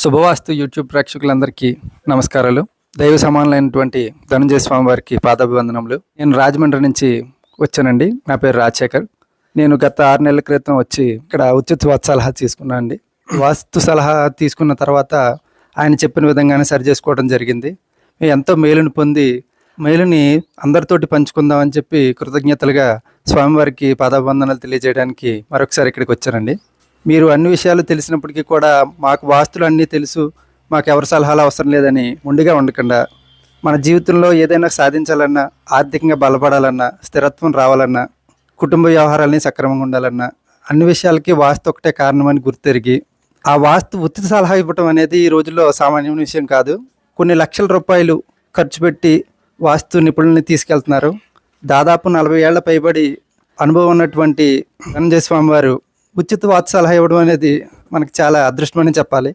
శుభవాస్తు YouTube ప్రేక్షకులందరికీ నమస్కారాలు. దైవ సమానులైనటువంటి ధనంజయ స్వామి వారికి పాదాభివందనములు. నేను రాజమండ్రి నుంచి వచ్చానండి. నా పేరు రాజశేఖర్. నేను గత 6 నెలల క్రితం వచ్చి ఇక్కడ ఉచిత వాస్తు సలహా తీసుకున్నాను అండి. వాస్తు సలహా తీసుకున్న తర్వాత ఆయన చెప్పిన విధంగానే సరి చేసుకోవడం జరిగింది. ఎంతో మేలుని పొంది మేలుని అందరితోటి పంచుకుందామని చెప్పి కృతజ్ఞతలుగా స్వామివారికి పాదాభివందనాలు తెలియజేయడానికి మరొకసారి ఇక్కడికి వచ్చానండి. మీరు అన్ని విషయాలు తెలిసినప్పటికీ కూడా మాకు వాస్తులు అన్నీ తెలుసు, మాకు ఎవరి సలహాలు అవసరం లేదని మొండిగా ఉండకుండా మన జీవితంలో ఏదైనా సాధించాలన్నా, ఆర్థికంగా బలపడాలన్నా, స్థిరత్వం రావాలన్నా, కుటుంబ వ్యవహారాలని సక్రమంగా ఉండాలన్నా అన్ని విషయాలకి వాస్తు ఒకటే కారణమని గుర్తెరిగి ఆ వాస్తు ఉచిత సలహా ఇవ్వటం అనేది ఈ రోజుల్లో సామాన్యమైన విషయం కాదు. కొన్ని లక్షల రూపాయలు ఖర్చు పెట్టి వాస్తు నిపుణుల్ని తీసుకెళ్తున్నారు. దాదాపు 40 ఏళ్ల పైబడి అనుభవం ఉన్నటువంటి ధనంజయ స్వామి వారు ఉచిత వాస్తు సలహా ఇవ్వడం అనేది మనకి చాలా అదృష్టమని చెప్పాలి.